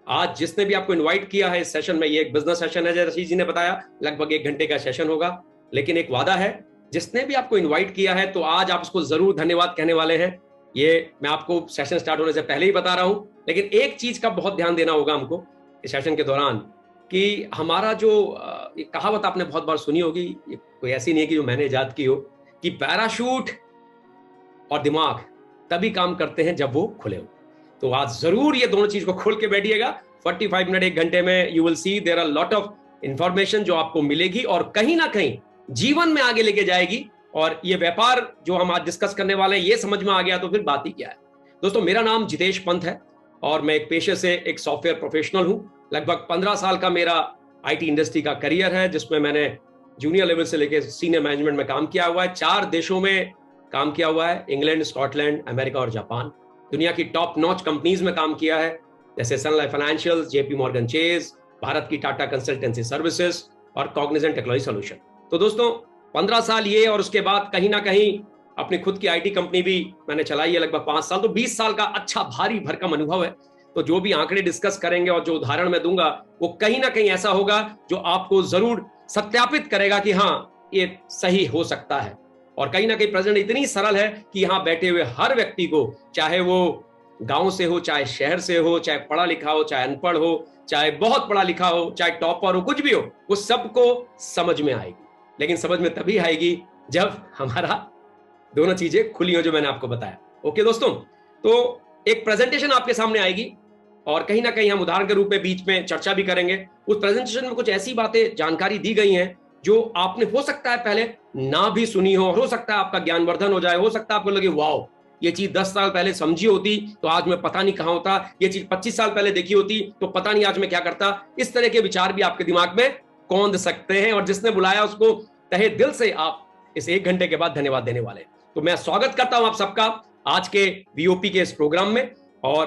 आज जिसने भी आपको इनवाइट किया है इस सेशन में, ये एक बिजनेस सेशन है जैसे रशीद जी ने बताया, लगभग 1 घंटे का सेशन होगा, लेकिन एक वादा है, जिसने भी आपको इनवाइट किया है तो आज आप उसको जरूर धन्यवाद कहने वाले हैं। ये मैं आपको सेशन स्टार्ट होने से पहले ही बता रहा हूं, लेकिन एक चीज का बहुत ध्यान देना होगा हमको इस सेशन के दौरान, कि हमारा जो एक कहावत आपने बहुत बार सुनी होगी, कोई ऐसी नहीं है कि जो मैंने इजाद की हो, कि पैराशूट और दिमाग तभी काम करते हैं जब वो खुले हो। तो आज जरूर ये दोनों चीज को खोल के बैठिएगा। 45 मिनट 1 घंटे में you will see there are lot of information जो आपको मिलेगी और कहीं ना कहीं जीवन में आगे लेके जाएगी। और ये व्यापार जो हम आज डिस्कस करने वाले हैं, ये समझ में आ गया तो फिर बात ही क्या है। दोस्तों, मेरा नाम जितेश पंत है और मैं एक पेशे से एक सॉफ्टवेयर प्रोफेशनल हूं। लगभग 15 साल का मेरा आईटी इंडस्ट्री का करियर है, जिसमें मैंने जूनियर लेवल से लेकर सीनियर मैनेजमेंट में काम किया हुआ है। 4 देशों में काम किया हुआ है, इंग्लैंड, स्कॉटलैंड, अमेरिका और जापान। दुनिया की टॉप नॉच कंपनीज में काम किया है, जैसे Sun Life Financial, JP Morgan Chase, Bharat की टाटा कंसल्टेंसी सर्विसेज और कॉग्निजेंट टेक्नोलॉजी सॉल्यूशन। तो दोस्तों, 15 साल ये, और उसके बाद कहीं ना कहीं अपनी खुद की आईटी कंपनी भी मैंने चलाई है लगभग 5 साल। तो 20 साल का अच्छा भारी भरकम अनुभव है। तो जो भी आंकड़े डिस्कस करेंगे और जो उदाहरण मैं दूंगा, वो कहीं ना कहीं ऐसा होगा जो आपको जरूर सत्यापित करेगा कि हाँ, ये सही हो सकता है। और कहीं ना कहीं प्रेजेंट इतनी सरल है कि यहां बैठे हुए हर व्यक्ति को, चाहे वो गांव से हो, चाहे शहर से हो, चाहे पढ़ा लिखा हो, चाहे अनपढ़ हो, चाहे बहुत पढ़ा लिखा हो, चाहे टॉपर हो, कुछ भी हो, वो सबको समझ में आएगी। लेकिन समझ में तभी आएगी जब हमारा दोनों चीजें खुली हो, जो मैंने आपको बताया। ओके दोस्तों, तो एक प्रेजेंटेशन आपके सामने आएगी और कहीं ना कहीं हम उदाहरण के रूप में बीच में चर्चा भी करेंगे। उस प्रेजेंटेशन में कुछ ऐसी बातें, जानकारी दी गई हैं जो आपने हो सकता है पहले ना भी सुनी हो सकता है आपका ज्ञानवर्धन हो जाए, हो सकता है आपको लगे वाओ, ये चीज 10 साल पहले समझी होती तो आज मैं पता नहीं कहां होता, ये चीज 25 साल पहले देखी होती तो पता नहीं आज मैं क्या करता। इस तरह के विचार भी आपके दिमाग में कौंध सकते हैं, और जिसने बुलाया उसको तहे दिल से आप इस 1 घंटे के बाद धन्यवाद देने वाले। तो मैं स्वागत करता हूं आप सबका आज के वीओपी के इस प्रोग्राम में। और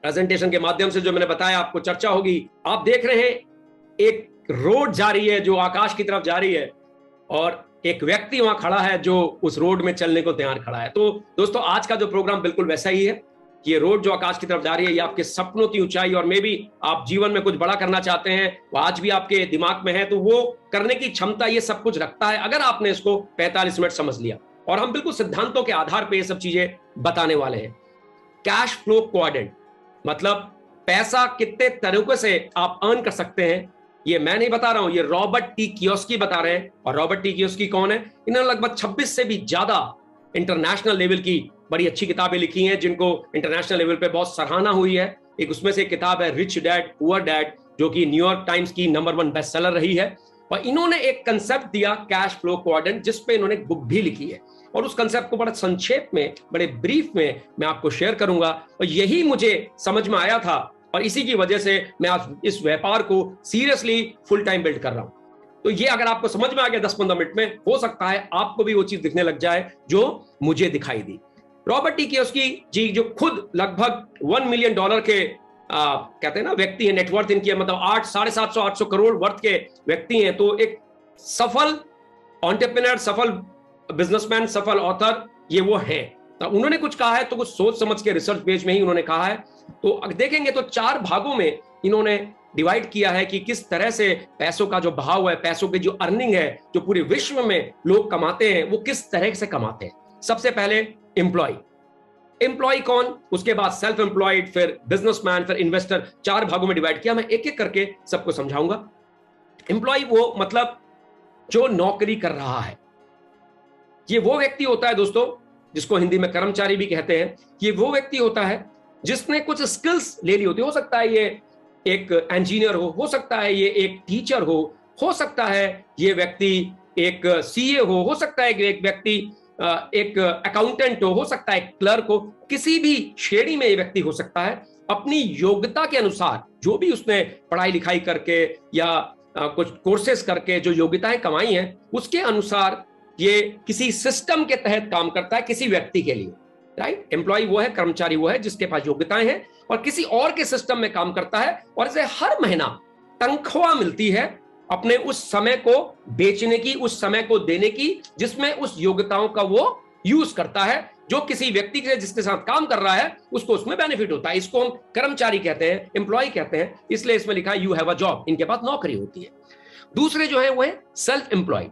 प्रेजेंटेशन के माध्यम से जो मैंने बताया आपको चर्चा होगी। आप देख रहे हैं एक रोड जा रही है जो आकाश की तरफ जा रही है, और एक व्यक्ति वहां खड़ा है जो उस रोड में चलने को तैयार खड़ा है। तो दोस्तों, आज का जो प्रोग्राम बिल्कुल वैसा ही है कि ये रोड जो आकाश की तरफ जा रही है, ये आपके सपनों की ऊंचाई, और मे भी आप जीवन में कुछ बड़ा करना चाहते हैं, वो आज भी आपके दिमाग में है, तो वो करने की क्षमता ये सब कुछ रखता है, अगर आपने इसको 45 मिनट समझ लिया। और हम बिल्कुल सिद्धांतों के आधार पर ये सब चीजें बताने वाले हैं। कैश फ्लो क्वाड्रेंट मतलब पैसा कितने तरीकों से आप अर्न कर सकते हैं, ये मैं नहीं बता रहा हूं, ये रॉबर्ट टी कियोस्की बता रहे हैं। और रॉबर्ट टी कियोस्की कौन है? इन्होंने लगभग 26 से भी ज्यादा इंटरनेशनल लेवल की बड़ी अच्छी किताबें लिखी हैं, जिनको इंटरनेशनल लेवल पे बहुत सराहना हुई है। एक उसमें से एक किताब है रिच डैड पुअर डैड, जो कि न्यूयॉर्क टाइम्स की नंबर 1 बेस्ट सेलर रही है। और इन्होंने एक कंसेप्ट दिया कैश फ्लो क्वाड्रेंट, जिसपे इन्होंने एक बुक भी लिखी है, और उस कंसेप्ट को बड़ा संक्षेप में, बड़े ब्रीफ में मैं आपको शेयर करूंगा। और यही मुझे समझ में आया था, और इसी की वजह से मैं आज इस व्यापार को सीरियसली फुल टाइम बिल्ड कर रहा हूं। तो ये अगर आपको समझ में आ गया 10-15 मिनट में, हो सकता है आपको भी वो चीज दिखने लग जाए जो मुझे दिखाई दी। रॉबर्ट टी कियोस्की जी, जो खुद लगभग $1 मिलियन के कहते हैं ना व्यक्ति है, नेटवर्थ इनकी है, मतलब 750-800 करोड़ वर्थ के व्यक्ति हैं। तो एक सफल एंटरप्रेन्योर, सफल बिजनेसमैन, सफल ऑथर, ये वो है। तो उन्होंने कुछ कहा है तो कुछ सोच समझ के रिसर्च बेस में ही उन्होंने कहा है। तो देखेंगे तो 4 भागों में इन्होंने डिवाइड किया है कि किस तरह से पैसों का जो बहाव है, पैसों की जो अर्निंग है, जो पूरे विश्व में लोग कमाते हैं, वो किस तरह से कमाते हैं। सबसे पहले एम्प्लॉय कौन, उसके बाद सेल्फ एम्प्लॉयड, फिर बिजनेसमैन, फिर इन्वेस्टर। 4 भागों में डिवाइड किया। मैं एक एक करके सबको समझाऊंगा। एम्प्लॉय वो मतलब जो नौकरी कर रहा है, ये वो व्यक्ति होता है दोस्तों, जिसको हिंदी में कर्मचारी भी कहते हैं। ये वो व्यक्ति होता है जिसने कुछ स्किल्स ले ली होती है। हो सकता है ये एक इंजीनियर हो सकता है ये एक टीचर हो सकता है ये व्यक्ति एक सीए हो सकता है एक व्यक्ति एक अकाउंटेंट हो सकता है क्लर्क हो, किसी भी श्रेणी में ये व्यक्ति हो सकता है। अपनी योग्यता के अनुसार, जो भी उसने पढ़ाई लिखाई करके या कुछ कोर्सेज करके जो योग्यताएं कमाई हैं, उसके अनुसार ये किसी सिस्टम के तहत काम करता है किसी व्यक्ति के लिए। राइट? एम्प्लॉय वो है, कर्मचारी वो है जिसके पास योग्यताएं हैं और किसी और के सिस्टम में काम करता है, और इसे हर महीना तनख्वाह मिलती है अपने उस समय को बेचने की, उस समय को देने की, जिसमें उस योग्यताओं का वो यूज करता है, जो किसी व्यक्ति के जिसके साथ काम कर रहा है उसको उसमें बेनिफिट होता है। इसको हम कर्मचारी कहते हैं, एम्प्लॉय कहते हैं, इसलिए इसमें लिखा है यू हैव अ जॉब, इनके पास नौकरी होती है। दूसरे जो है वो है सेल्फ एम्प्लॉयड,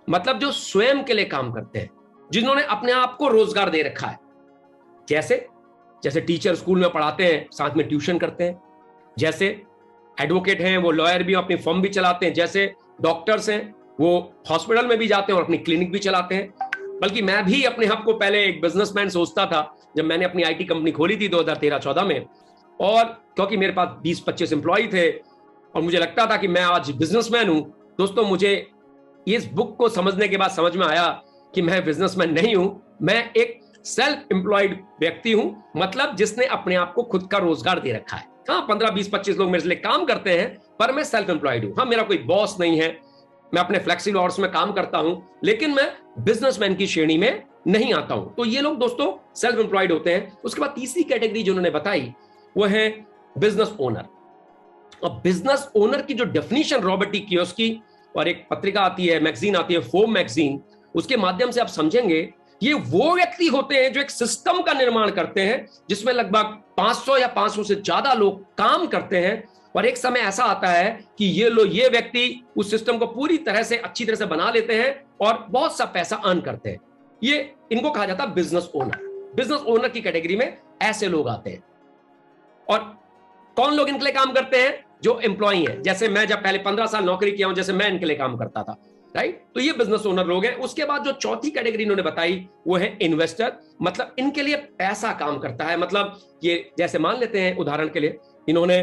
मतलब जो स्वयं के लिए काम करते हैं, जिन्होंने अपने आप को रोजगार दे रखा है। जैसे टीचर स्कूल में पढ़ाते हैं, साथ में ट्यूशन करते हैं, जैसे एडवोकेट हैं वो लॉयर भी अपनी फर्म भी चलाते हैं, जैसे डॉक्टर्स हैं वो हॉस्पिटल में भी जाते हैं और अपनी क्लिनिक भी चलाते हैं। बल्कि मैं भी अपने आप को पहले एक बिजनेसमैन सोचता था जब मैंने अपनी आईटी कंपनी खोली थी 2013-14 में, और क्योंकि मेरे पास 20-25 एम्प्लॉय थे और मुझे लगता था कि मैं आज बिजनेसमैन हूं। दोस्तों, मुझे इस बुक को समझने के बाद समझ में आया कि मैं बिजनेसमैन नहीं हूं, मैं एक सेल्फ एम्प्लॉयड व्यक्ति हूं, मतलब जिसने अपने आप को खुद का रोजगार दे रखा है। हाँ, 15-20-25 लोग मेरे लिए काम करते हैं, पर मैं सेल्फ एम्प्लॉयड हूं। हाँ, मेरा कोई बॉस नहीं है, मैं अपने फ्लेक्सिबल आवर्स में काम करता हूं, लेकिन मैं बिजनेसमैन की श्रेणी में नहीं आता हूं। तो ये लोग दोस्तों सेल्फ एम्प्लॉयड होते हैं। उसके बाद तीसरी कैटेगरी जो उन्होंने बताई वो है बिजनेस ओनर। अब बिजनेस ओनर की जो डेफिनेशन रॉबर्ट टी कियोस्की और एक पत्रिका आती है, मैगजीन आती है, फोर्ब मैगजीन, उसके माध्यम से आप समझेंगे ये वो व्यक्ति होते हैं जो एक सिस्टम का निर्माण करते हैं जिसमें लगभग 500 या 500 से ज्यादा लोग काम करते हैं, और एक समय ऐसा आता है कि ये व्यक्ति उस सिस्टम को पूरी तरह से अच्छी तरह से बना लेते हैं और बहुत सा पैसा अर्न करते हैं। ये इनको कहा जाता है बिजनेस ओनर। बिजनेस ओनर की कैटेगरी में ऐसे लोग आते हैं। और कौन लोग इनके लिए काम करते हैं? जो एम्प्लॉई हैं। जैसे मैं जब पहले 15 साल नौकरी किया हूं, जैसे मैं इनके लिए काम करता था, राइट? तो ये बिजनेस ओनर लोग हैं। उसके बाद जो चौथी कैटेगरी इन्होंने बताई वो है इन्वेस्टर, मतलब इनके लिए पैसा काम करता है। मतलब ये जैसे मान लेते हैं उदाहरण के लिए, इन्होंने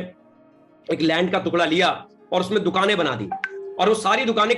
एक लैंड का टुकड़ा लिया और उसमें दुकानें बना दी और वो सारी दुकानें